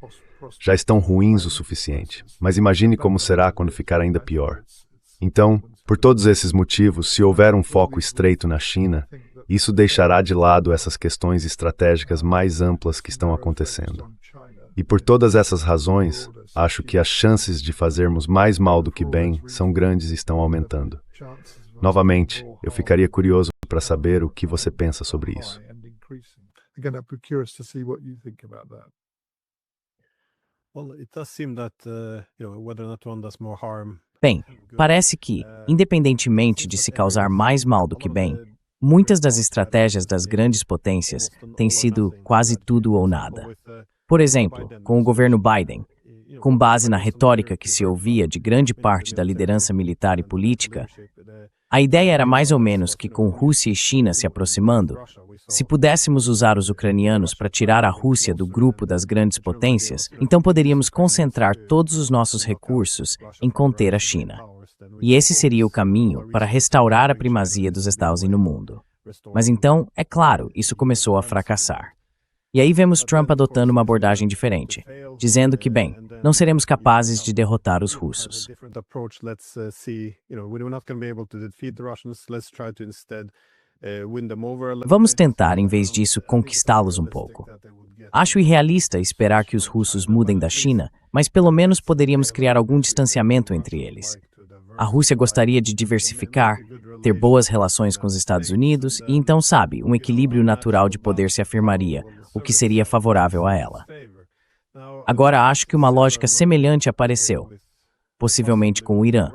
Já estão ruins o suficiente, mas imagine como será quando ficar ainda pior. Então, por todos esses motivos, se houver um foco estreito na China, isso deixará de lado essas questões estratégicas mais amplas que estão acontecendo. E por todas essas razões, acho que as chances de fazermos mais mal do que bem são grandes e estão aumentando. Novamente, eu ficaria curioso para saber o que você pensa sobre isso. Bem, parece que, independentemente de se causar mais mal do que bem, muitas das estratégias das grandes potências têm sido quase tudo ou nada. Por exemplo, com o governo Biden, com base na retórica que se ouvia de grande parte da liderança militar e política, a ideia era mais ou menos que com Rússia e China se aproximando, se pudéssemos usar os ucranianos para tirar a Rússia do grupo das grandes potências, então poderíamos concentrar todos os nossos recursos em conter a China. E esse seria o caminho para restaurar a primazia dos Estados Unidos no mundo. Mas então, é claro, isso começou a fracassar. E aí vemos Trump adotando uma abordagem diferente, dizendo que, bem, não seremos capazes de derrotar os russos. Vamos tentar, em vez disso, conquistá-los um pouco. Acho irrealista esperar que os russos mudem da China, mas pelo menos poderíamos criar algum distanciamento entre eles. A Rússia gostaria de diversificar, ter boas relações com os Estados Unidos e então, sabe, um equilíbrio natural de poder se afirmaria, o que seria favorável a ela. Agora acho que uma lógica semelhante apareceu, possivelmente com o Irã.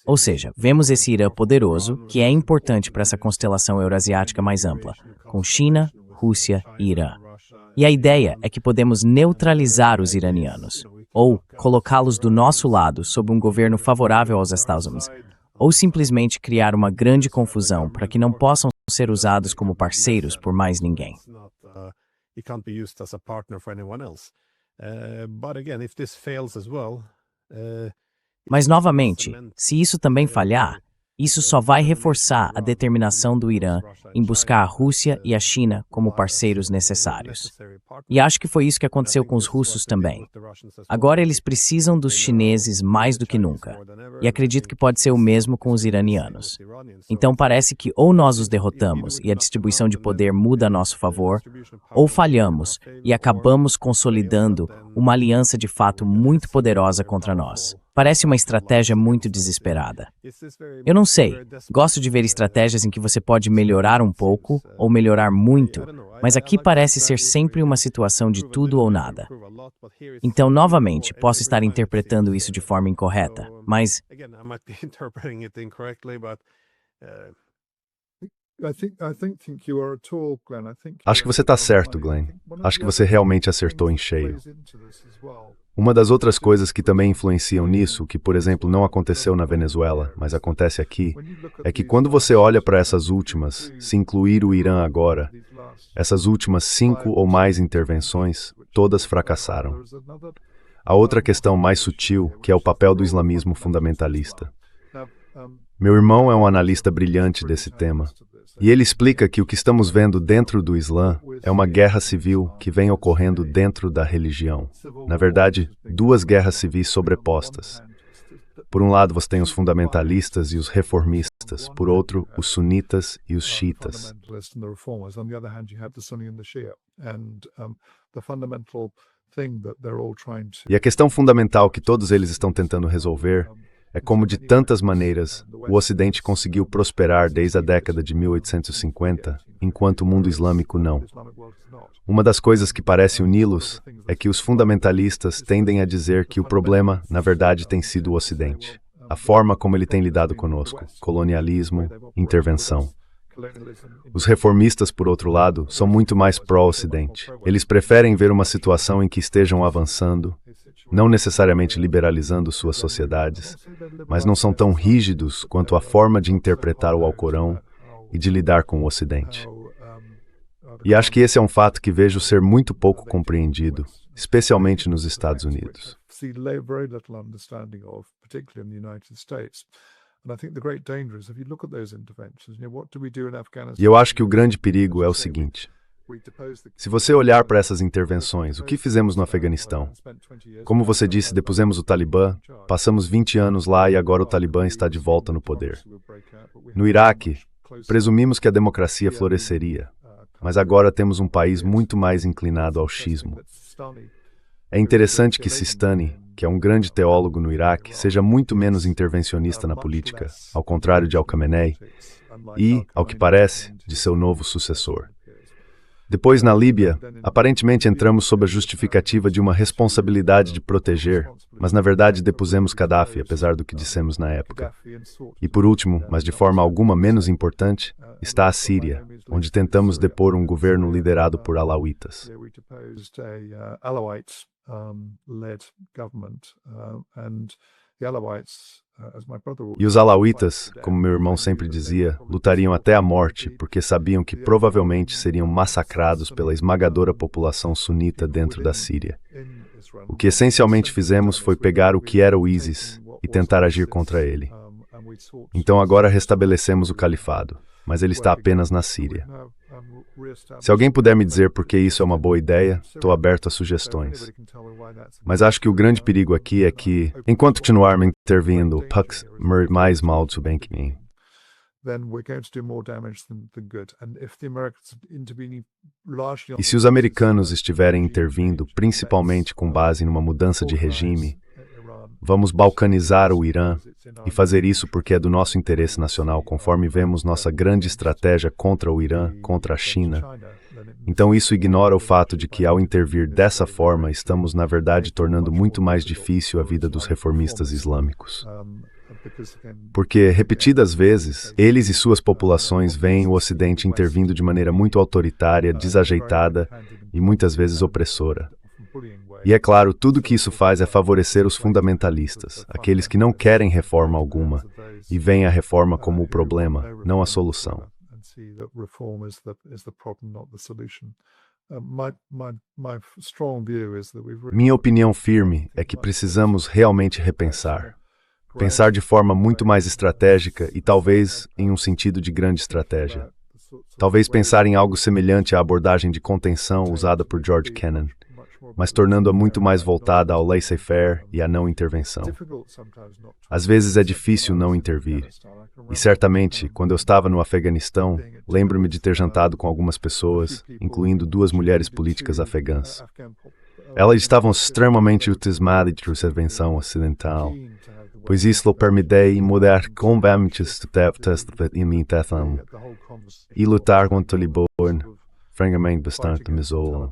Ou seja, vemos esse Irã poderoso, que é importante para essa constelação eurasiática mais ampla, com China, Rússia e Irã. E a ideia é que podemos neutralizar os iranianos, ou colocá-los do nosso lado sob um governo favorável aos Estados Unidos, ou simplesmente criar uma grande confusão para que não possam ser usados como parceiros por mais ninguém. Mas, novamente, se isso também falhar, Isso só vai reforçar a determinação do Irã em buscar a Rússia e a China como parceiros necessários. E acho que foi isso que aconteceu com os russos também. Agora eles precisam dos chineses mais do que nunca. E acredito que pode ser o mesmo com os iranianos. Então parece que ou nós os derrotamos e a distribuição de poder muda a nosso favor, ou falhamos e acabamos consolidando uma aliança de fato muito poderosa contra nós. Parece uma estratégia muito desesperada. Eu não sei, gosto de ver estratégias em que você pode melhorar um pouco ou melhorar muito, mas aqui parece ser sempre uma situação de tudo ou nada. Então, novamente, posso estar interpretando isso de forma incorreta, mas Acho que você está certo, Glenn. Acho que você realmente acertou em cheio. Uma das outras coisas que também influenciam nisso, que, por exemplo, não aconteceu na Venezuela, mas acontece aqui, é que quando você olha para essas últimas, se incluir o Irã agora, essas últimas 5 ou mais intervenções, todas fracassaram. A outra questão mais sutil, que é o papel do islamismo fundamentalista. Meu irmão é um analista brilhante desse tema. E ele explica que o que estamos vendo dentro do Islã é uma guerra civil que vem ocorrendo dentro da religião. Na verdade, 2 guerras civis sobrepostas. Por um lado, você tem os fundamentalistas e os reformistas. Por outro, os sunitas e os xiitas. E a questão fundamental que todos eles estão tentando resolver é como, de tantas maneiras, o Ocidente conseguiu prosperar desde a década de 1850, enquanto o mundo islâmico não. Uma das coisas que parece uni-los é que os fundamentalistas tendem a dizer que o problema, na verdade, tem sido o Ocidente. A forma como ele tem lidado conosco, colonialismo, intervenção. Os reformistas, por outro lado, são muito mais pró-Ocidente. Eles preferem ver uma situação em que estejam avançando, não necessariamente liberalizando suas sociedades, mas não são tão rígidos quanto a forma de interpretar o Alcorão e de lidar com o Ocidente. E acho que esse é um fato que vejo ser muito pouco compreendido, especialmente nos Estados Unidos. E eu acho que o grande perigo é o seguinte: se você olhar para essas intervenções, o que fizemos no Afeganistão? Como você disse, depusemos o Talibã, passamos 20 anos lá e agora o Talibã está de volta no poder. No Iraque, presumimos que a democracia floresceria, mas agora temos um país muito mais inclinado ao xiismo. É interessante que Sistani, que é um grande teólogo no Iraque, seja muito menos intervencionista na política, ao contrário de Al-Khamenei, e, ao que parece, de seu novo sucessor. Depois, na Líbia, aparentemente entramos sob a justificativa de uma responsabilidade de proteger, mas na verdade depusemos Gaddafi, apesar do que dissemos na época. E por último, mas de forma alguma menos importante, está a Síria, onde tentamos depor um governo liderado por alauítas. E os alauítas, como meu irmão sempre dizia, lutariam até a morte, porque sabiam que provavelmente seriam massacrados pela esmagadora população sunita dentro da Síria. O que essencialmente fizemos foi pegar o que era o ISIS e tentar agir contra ele. Então agora restabelecemos o califado, mas ele está apenas na Síria. Se alguém puder me dizer por que isso é uma boa ideia, estou aberto a sugestões. Mas acho que o grande perigo aqui é que, enquanto continuarmos intervindo, Pax mais mal do bem que mim. E se os americanos estiverem intervindo, principalmente com base numa mudança de regime, vamos balcanizar o Irã e fazer isso porque é do nosso interesse nacional, conforme vemos nossa grande estratégia contra o Irã, contra a China. Então isso ignora o fato de que, ao intervir dessa forma, estamos, na verdade, tornando muito mais difícil a vida dos reformistas islâmicos. Porque, repetidas vezes, eles e suas populações veem o Ocidente intervindo de maneira muito autoritária, desajeitada e muitas vezes opressora. E é claro, tudo que isso faz é favorecer os fundamentalistas, aqueles que não querem reforma alguma, e veem a reforma como o problema, não a solução. Minha opinião firme é que precisamos realmente repensar. Pensar de forma muito mais estratégica e talvez em um sentido de grande estratégia. Talvez pensar em algo semelhante à abordagem de contenção usada por George Kennan, mas tornando-a muito mais voltada ao laissez-faire e à não intervenção. Às vezes é difícil não intervir. E certamente, quando eu estava no Afeganistão, lembro-me de ter jantado com algumas pessoas, incluindo 2 mulheres políticas afegãs. Elas estavam extremamente entusiasmadas de intervenção ocidental, pois isso permitia mudar convenientes e lutar contra o Talibã, francamente bastante misógino.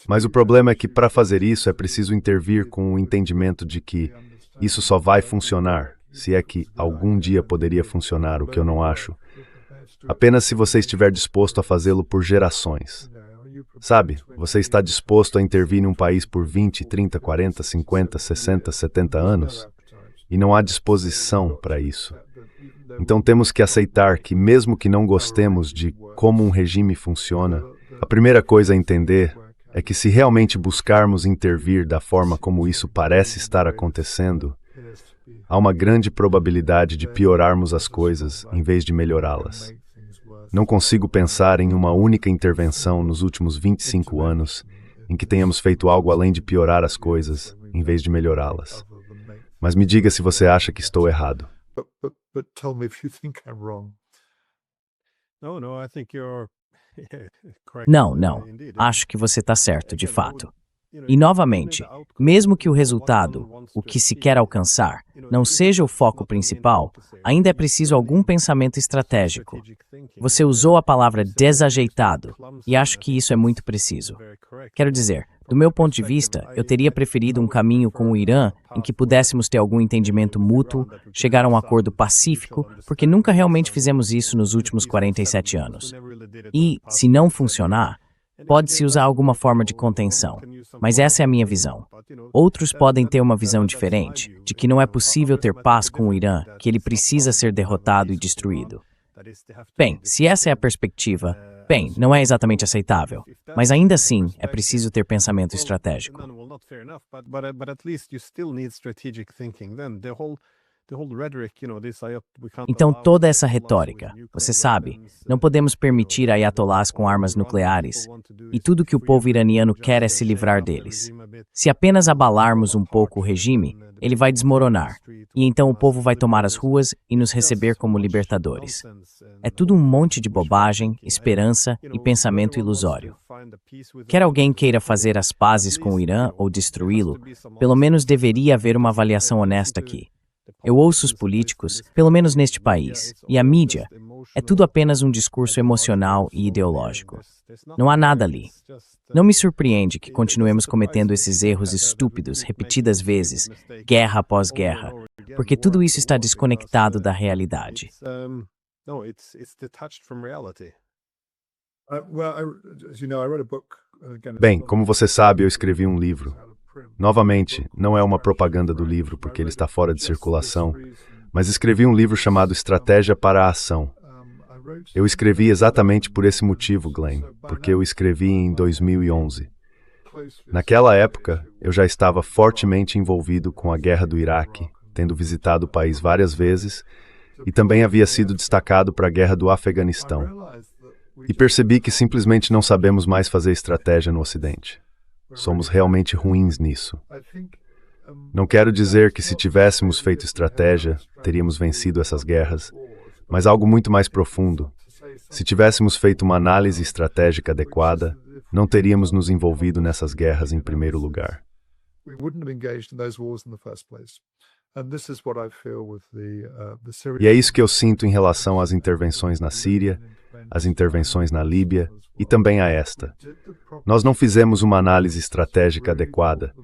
Mas o problema é que para fazer isso é preciso intervir com o entendimento de que isso só vai funcionar, se é que algum dia poderia funcionar, o que eu não acho, apenas se você estiver disposto a fazê-lo por gerações. Sabe, você está disposto a intervir em um país por 20, 30, 40, 50, 60, 70 anos? E não há disposição para isso. Então temos que aceitar que, mesmo que não gostemos de como um regime funciona, a primeira coisa a entender é que se realmente buscarmos intervir da forma como isso parece estar acontecendo, há uma grande probabilidade de piorarmos as coisas em vez de melhorá-las. Não consigo pensar em uma única intervenção nos últimos 25 anos em que tenhamos feito algo além de piorar as coisas, em vez de melhorá-las. Mas me diga se você acha que estou errado. But tell me if you think I'm wrong. No, I think you're correct. Não, acho que você está certo, de fato. E, novamente, mesmo que o resultado, o que se quer alcançar, não seja o foco principal, ainda é preciso algum pensamento estratégico. Você usou a palavra desajeitado, e acho que isso é muito preciso. Quero dizer, do meu ponto de vista, eu teria preferido um caminho com o Irã em que pudéssemos ter algum entendimento mútuo, chegar a um acordo pacífico, porque nunca realmente fizemos isso nos últimos 47 anos. E, se não funcionar, pode-se usar alguma forma de contenção, mas essa é a minha visão. Outros podem ter uma visão diferente, de que não é possível ter paz com o Irã, que ele precisa ser derrotado e destruído. Bem, se essa é a perspectiva, não é exatamente aceitável, mas ainda assim é preciso ter pensamento estratégico. Então toda essa retórica, você sabe, não podemos permitir ayatolás com armas nucleares, e tudo que o povo iraniano quer é se livrar deles. Se apenas abalarmos um pouco o regime, ele vai desmoronar, e então o povo vai tomar as ruas e nos receber como libertadores. É tudo um monte de bobagem, esperança e pensamento ilusório. Quer alguém queira fazer as pazes com o Irã ou destruí-lo, pelo menos deveria haver uma avaliação honesta aqui. Eu ouço os políticos, pelo menos neste país, e a mídia, é tudo apenas um discurso emocional e ideológico. Não há nada ali. Não me surpreende que continuemos cometendo esses erros estúpidos repetidas vezes, guerra após guerra, porque tudo isso está desconectado da realidade. Bem, como você sabe, eu escrevi um livro. Novamente, não é uma propaganda do livro, porque ele está fora de circulação, mas escrevi um livro chamado Estratégia para a Ação. Eu escrevi exatamente por esse motivo, Glenn, porque eu escrevi em 2011. Naquela época, eu já estava fortemente envolvido com a guerra do Iraque, tendo visitado o país várias vezes, e também havia sido destacado para a guerra do Afeganistão. E percebi que simplesmente não sabemos mais fazer estratégia no Ocidente. Somos realmente ruins nisso. Não quero dizer que se tivéssemos feito estratégia, teríamos vencido essas guerras, mas algo muito mais profundo. Se tivéssemos feito uma análise estratégica adequada, não teríamos nos envolvido nessas guerras em primeiro lugar. E é isso que eu sinto em relação às intervenções na Síria, às intervenções na Líbia e também a esta. Nós não fizemos uma análise estratégica adequada,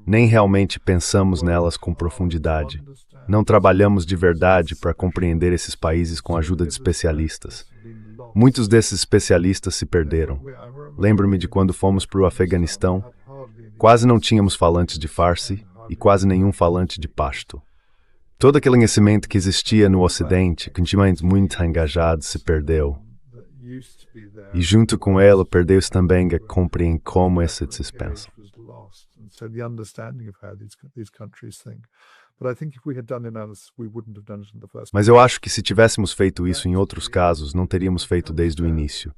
nem realmente pensamos nelas com profundidade. Não trabalhamos de verdade para compreender esses países com a ajuda de especialistas. Muitos desses especialistas se perderam. Lembro-me de quando fomos para o Afeganistão, quase não tínhamos falantes de Farsi e quase nenhum falante de Pashto. Todo aquele conhecimento que existia no Ocidente, com gente muito engajada, se perdeu. E junto com ela, perdeu-se também a compreensão como esses pensam. Mas eu acho que se tivéssemos feito isso em outros casos, não teríamos feito desde o início.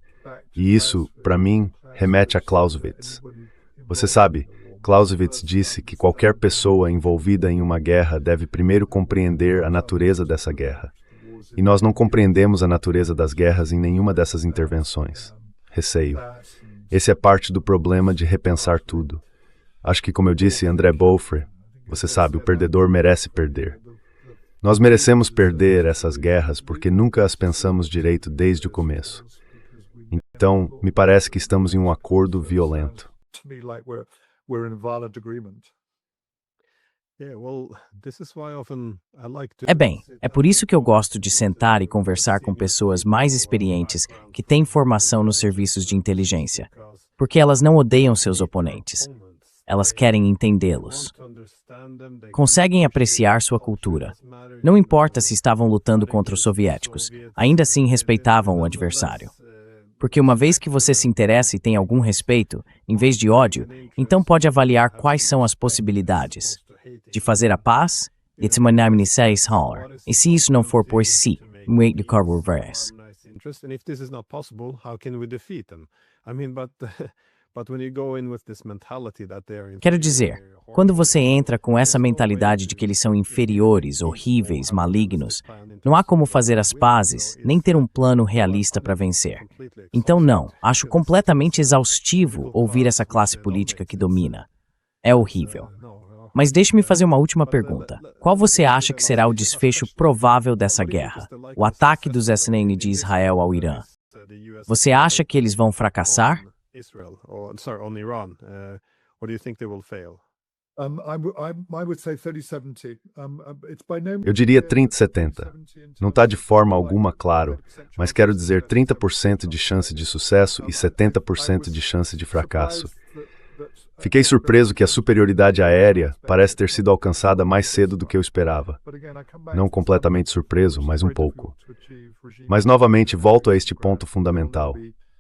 E isso, para mim, remete a Clausewitz. Você sabe, Clausewitz disse que qualquer pessoa envolvida em uma guerra deve primeiro compreender a natureza dessa guerra. E nós não compreendemos a natureza das guerras em nenhuma dessas intervenções. Receio. Esse é parte do problema de repensar tudo. Acho que, como eu disse, André Beaufort, você sabe, o perdedor merece perder. Nós merecemos perder essas guerras porque nunca as pensamos direito desde o começo. Então, me parece que estamos em um acordo violento. É por isso que eu gosto de sentar e conversar com pessoas mais experientes que têm formação nos serviços de inteligência, porque elas não odeiam seus oponentes. Elas querem entendê-los. Conseguem apreciar sua cultura. Não importa se estavam lutando contra os soviéticos, ainda assim respeitavam o adversário. Porque uma vez que você se interessa e tem algum respeito, em vez de ódio, então pode avaliar quais são as possibilidades. De fazer a paz, e se isso não for por si, de reverse. Quero dizer, quando você entra com essa mentalidade de que eles são inferiores, horríveis, malignos, não há como fazer as pazes, nem ter um plano realista para vencer. Então não, acho completamente exaustivo ouvir essa classe política que domina. É horrível. Mas deixe-me fazer uma última pergunta. Qual você acha que será o desfecho provável dessa guerra? O ataque dos SNN de Israel ao Irã. Você acha que eles vão fracassar? Eu diria 30-70. Não está de forma alguma claro, mas quero dizer 30% de chance de sucesso e 70% de chance de fracasso. Fiquei surpreso que a superioridade aérea parece ter sido alcançada mais cedo do que eu esperava. Não completamente surpreso, mas um pouco. Mas novamente volto a este ponto fundamental.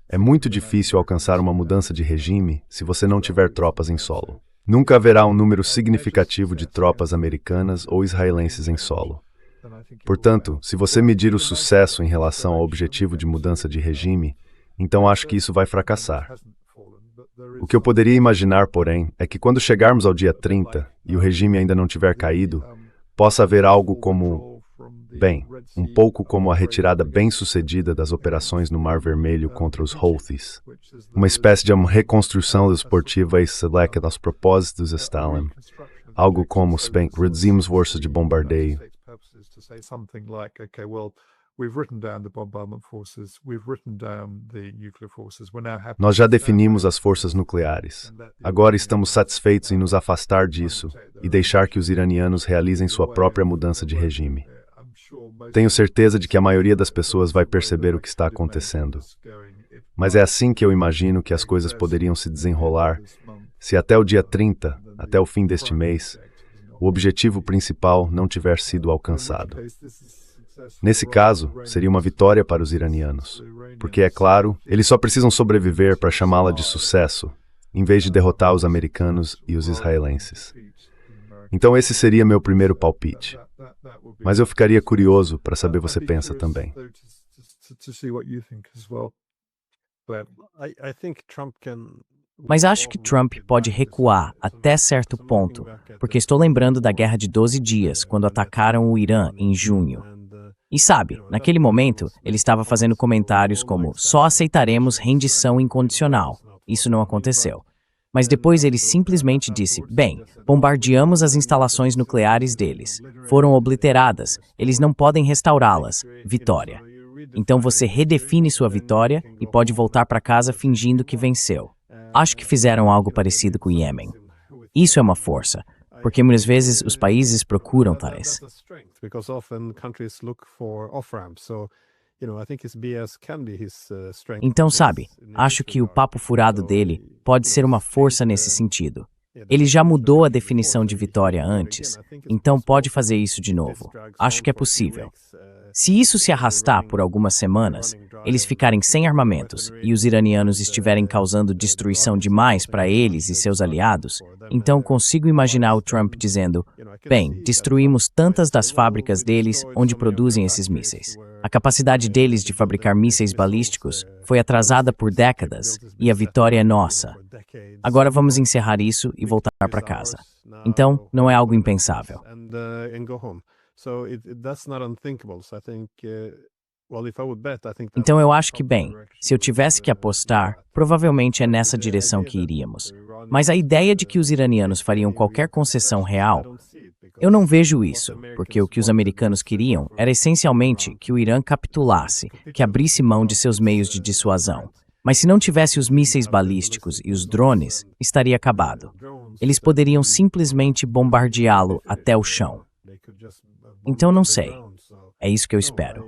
É muito difícil alcançar uma mudança de regime se você não tiver tropas em solo. Nunca haverá um número significativo de tropas americanas ou israelenses em solo. Portanto, se você medir o sucesso em relação ao objetivo de mudança de regime, então acho que isso vai fracassar. O que eu poderia imaginar, porém, é que quando chegarmos ao dia 30 e o regime ainda não tiver caído, possa haver algo como, um pouco como a retirada bem-sucedida das operações no Mar Vermelho contra os Houthis. Uma espécie de uma reconstrução esportiva e select aos propósitos de Stalin. Algo como, reduzimos forças de bombardeio. Nós já definimos as forças nucleares. Agora estamos satisfeitos em nos afastar disso e deixar que os iranianos realizem sua própria mudança de regime. Tenho certeza de que a maioria das pessoas vai perceber o que está acontecendo. Mas é assim que eu imagino que as coisas poderiam se desenrolar se até o dia 30, até o fim deste mês, o objetivo principal não tiver sido alcançado. Nesse caso, seria uma vitória para os iranianos, porque, é claro, eles só precisam sobreviver para chamá-la de sucesso, em vez de derrotar os americanos e os israelenses. Então esse seria meu primeiro palpite. Mas eu ficaria curioso para saber o que você pensa também. Mas acho que Trump pode recuar até certo ponto, porque estou lembrando da Guerra de 12 Dias, quando atacaram o Irã em junho. E sabe, naquele momento, ele estava fazendo comentários como só aceitaremos rendição incondicional. Isso não aconteceu. Mas depois ele simplesmente disse, bombardeamos as instalações nucleares deles. Foram obliteradas, eles não podem restaurá-las. Vitória. Então você redefine sua vitória e pode voltar para casa fingindo que venceu. Acho que fizeram algo parecido com o Iêmen. Isso é uma força, porque muitas vezes os países procuram tais. Então, sabe, acho que o papo furado dele pode ser uma força nesse sentido. Ele já mudou a definição de vitória antes, então pode fazer isso de novo. Acho que é possível. Se isso se arrastar por algumas semanas, eles ficarem sem armamentos e os iranianos estiverem causando destruição demais para eles e seus aliados, então consigo imaginar o Trump dizendo: bem, destruímos tantas das fábricas deles onde produzem esses mísseis. A capacidade deles de fabricar mísseis balísticos foi atrasada por décadas e a vitória é nossa. Agora vamos encerrar isso e voltar para casa. Então, não é algo impensável. Então eu acho que, bem, se eu tivesse que apostar, provavelmente é nessa direção que iríamos. Mas a ideia de que os iranianos fariam qualquer concessão real, eu não vejo isso, porque o que os americanos queriam era essencialmente que o Irã capitulasse, que abrisse mão de seus meios de dissuasão. Mas se não tivesse os mísseis balísticos e os drones, estaria acabado. Eles poderiam simplesmente bombardeá-lo até o chão. Então não sei. É isso que eu espero.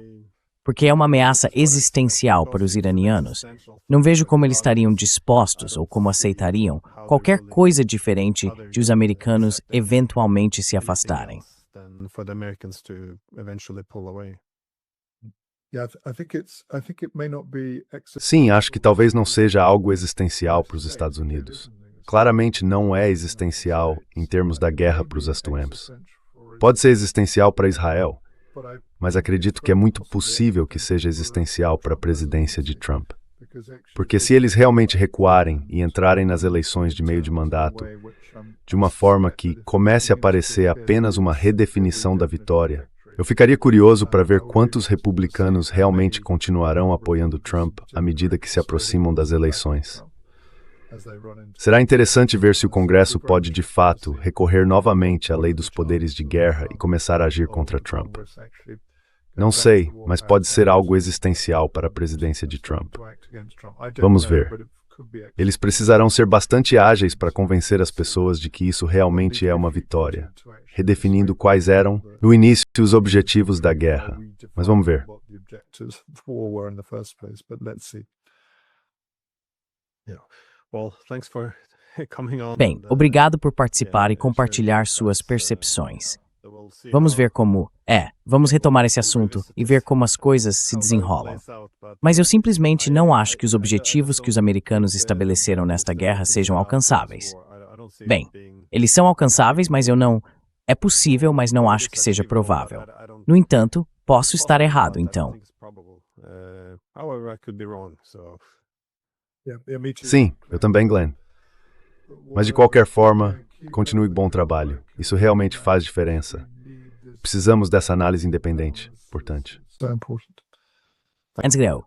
Porque é uma ameaça existencial para os iranianos. Não vejo como eles estariam dispostos ou como aceitariam qualquer coisa diferente de os americanos eventualmente se afastarem. Sim, acho que talvez não seja algo existencial para os Estados Unidos. Claramente não é existencial em termos da guerra para os Astuems. Pode ser existencial para Israel, mas acredito que é muito possível que seja existencial para a presidência de Trump. Porque se eles realmente recuarem e entrarem nas eleições de meio de mandato, de uma forma que comece a parecer apenas uma redefinição da vitória, eu ficaria curioso para ver quantos republicanos realmente continuarão apoiando Trump à medida que se aproximam das eleições. Será interessante ver se o Congresso pode, de fato, recorrer novamente à lei dos poderes de guerra e começar a agir contra Trump. Não sei, mas pode ser algo existencial para a presidência de Trump. Vamos ver. Eles precisarão ser bastante ágeis para convencer as pessoas de que isso realmente é uma vitória, redefinindo quais eram, no início, os objetivos da guerra. Mas vamos ver. Bem, obrigado por participar e compartilhar suas percepções. Vamos ver como vamos retomar esse assunto e ver como as coisas se desenrolam. Mas eu simplesmente não acho que os objetivos que os americanos estabeleceram nesta guerra sejam alcançáveis. Bem, eles são alcançáveis, mas eu não... É possível, mas não acho que seja provável. No entanto, posso estar errado, então. Sim, eu também, Glenn. Mas de qualquer forma, continue bom trabalho. Isso realmente faz diferença. Precisamos dessa análise independente. Importante. Antes de eu